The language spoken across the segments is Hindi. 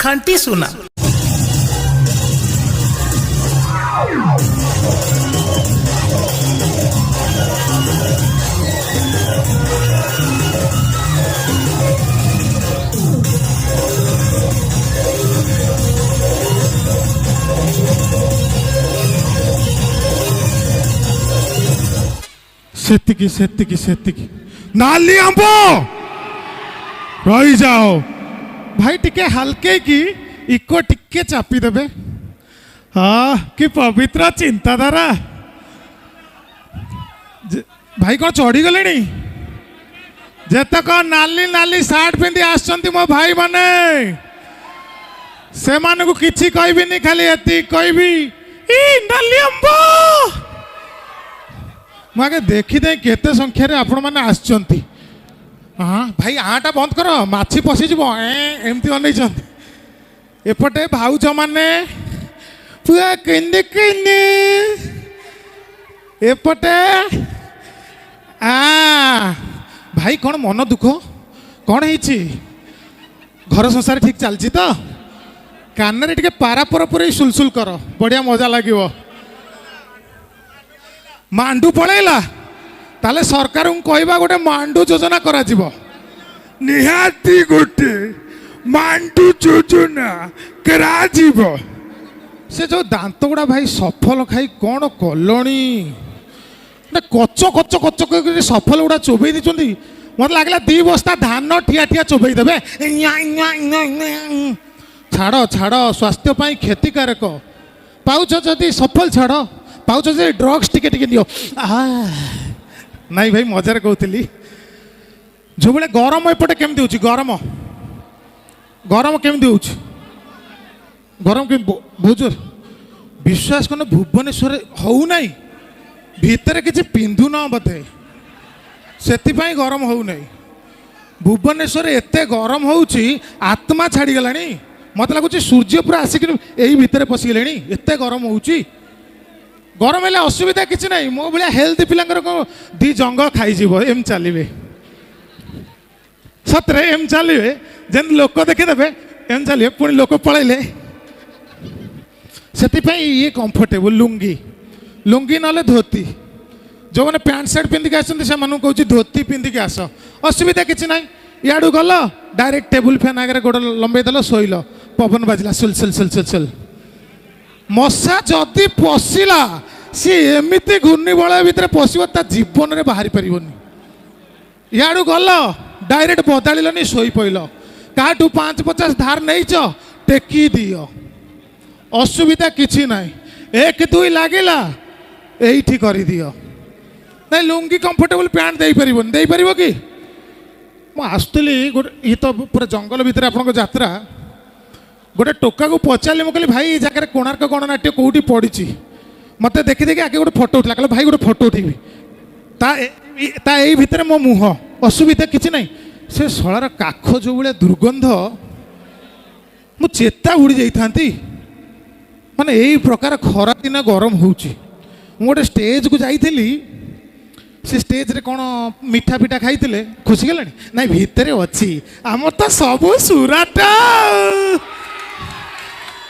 खांटी सुना। सेतिकी सेतिकी सेतिकी नाली आंब रही जाओ भाई टिके हल्के की इको टिके चापी देबे। हाँ कि पवित्र चिंताधारा भाई कौन चढ़ी गले जेतक नाली नाली सार्ट पिंधि आसचंती मो भाई माने से मानकु किछि कहबिनी खाली एति कहबी ई नाली आंब मुझे देखीदे केते संख्यार आपण मैंने आसचंती। हाँ भाई आटा बंद कर माछी पशिज एमती अन एपटे भाउज माने पूरा केंदे केंदे एपटे भाई कौन मन दुख कौन है घर संसार ठीक चलती तो कान टे पारा पर सुलसुल कर बढ़िया मजा लगे। मांडू पड़ेला ताले सरकार कहवा गोटे मांडू योजना करा जीवो निहाती गोटे मांडू योजना करा जीवो से जो दांत गुड़ा भाई सफल खाई कौन कलोनी कच कच कच कर सफल गुड़ा चोबई दी मत लगला 2 बस्ता धान ठिया ठिया चोबई देबे छाड़ छाड़ स्वास्थ्य पाई क्षतिकारक पाउछ जदि सफल छाड़ पाउछ जे ड्रग्स टिके टिके दियो नाई भाई मजार कहती जो बड़े गरम एपटे केमती होची गरम गरम केमती होची गरम के बहुत जोर विश्वास करना भुवनेश्वर हो नहीं भितर किसी पिंधु न बोधे से गरम हो नहीं भुवनेश्वर एत गरम होची आत्मा छाड़ी गलानी मत लगुच सूर्य पूरा आसिक यही भितर पशिगले एत गरम होची गरम हेल्ले असुविधा किसी ना मो भाया हेल्थ पिलांकर 2 जंग खाई एम चलिए सतरे एम चलिए जेन लोक देखीदे एम चलिए पुणी लोक पलैले से ये कंफर्टेबल लुंगी लुंगी ना धोती जो मैंने पैंट सार्ट पिंधिक आसते कहूँ धोती पिंधिक आस असुविधा किसी ना इाड़ू गल डायरेक्ट टेबुल फैन आगे गोड़ लंबे देल शोल पवन बाजिला सुल सुल सुल सुल सुल मशा जदि पशिला सी एमती घूर्णिबलय भितर पशा जीवन में बाहरी पारनी इाड़ू गल डायरेक्ट बदाड़नी शोई पड़ल क्या 5-50 धार नहीं टेकी दियो असुविधा किसी ना 1-2 लगिला यही कर दियो ना लुंगी कंफर्टेबल पैंट दे पार कि मुझे गोटे ये तो पूरा जंगल भितर आपन यात्रा गोटे टोका को पचारे मुझे भाई जगह कोणार्क गणनाट्य कौटी पड़ी मत देखी देखी आगे गोटे फोटो उठला कहला भाई गोटे फोटो उठेबी ता यही भितर मो मुह असुविधा किसी ना से शलार काख जो भाया दुर्गंध मु चेता उड़ी जाता माने यही प्रकार खरा दिन गरम होची गोटे स्टेज को जाइली से स्टेज रे कौन मिठा पिठा खाई खुशी गलानी ना भितर अच्छी आम तो सब सुराट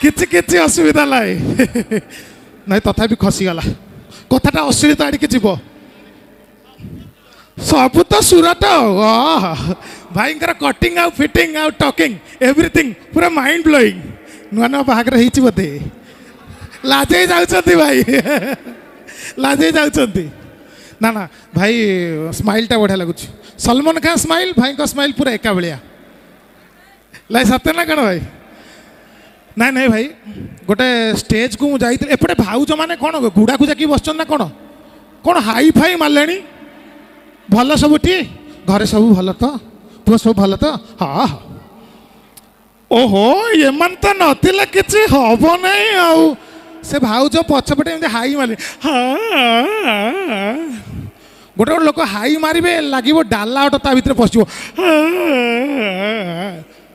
किछि किछि असुविधा लाई ना तथापि खसीगला कथाटा अश्लीलता आड़े जीव सब तो सुराट भाई कटिंग आउ फिटिंग आउ टॉकिंग एवरीथिंग पूरा माइंड ब्लोइंग नुआ नुआ बाहागर होती बोधे लाजे जाउछंती भाई लाजे जाउछंती ना ना भाई स्माइलटा बढ़िया लगुच सलमान खान स्माइल भाई का स्माइल पूरा एका भाया लाई सत्य ना कण भाई ना नहीं भाई गोटे स्टेज को मुझे एपटे भाउज मैंने कौन गुड़ा को जाकि बस ना कौन कौन हाई फाई मारे भल सबुठी घरे सब भल तो पुआ सब भल तो हाँ हाँ ओहो ये मन तो नथिला किछि हब नहीं आउ से भाउज पछपटे एमती हाई मारे हाँ गोटे गोटे लोक हाई मारे लगे डाला ता भितर पशु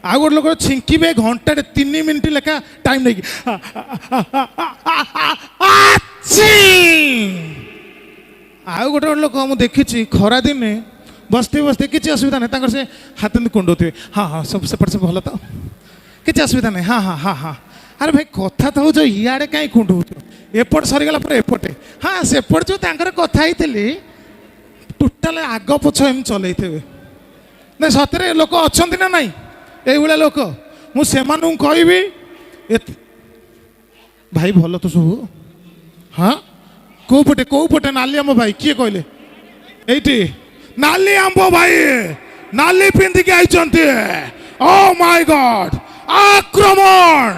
आ गोटे लोक छिंकिबे घंटे 3 मिनिट लेखा टाइम नहीं आ गोटे गोटे लोक मुझे देखी खरा दिने बसते बसते किसी असुविधा नहीं से हाथ कुंडे हाँ हाँ सब सेपट सब भल तो କିଛି ଅସୁବିଧା ନାହିଁ। ହଁ ହଁ ହଁ ହଁ ଆରେ ଭାଇ କଥା ତ ହେଉଛ ଇଆଡ଼େ କାହିଁ କୁଣ୍ଡଉଛ ଏପଟ ସରିଗଲା ପରେ ଏପଟେ। ହଁ ସେପଟେ ଯେଉଁ ତାଙ୍କର କଥା ହେଇଥିଲି ଟୋଟାଲ ଆଗ ପଛ ଏମିତି ଚଲେଇଥିବେ ନା ସତରେ ଲୋକ ଅଛନ୍ତି ନା ନାଇଁ ଏଇଭଳିଆ ଲୋକ। ମୁଁ ସେମାନଙ୍କୁ କହିବି ଭାଇ ଭଲ ତ ସବୁ। ହଁ କୋଉ ପଟେ ନାଲି ଆମ୍ବ ଭାଇ କିଏ କହିଲେ ଏଇଠି ନାଲି ଆମ୍ବ ଭାଇ ନାଲି ପିନ୍ଧିକି ଆଇଛନ୍ତି। ଓ ମାଇ ଗଡ ଆକ୍ରମଣ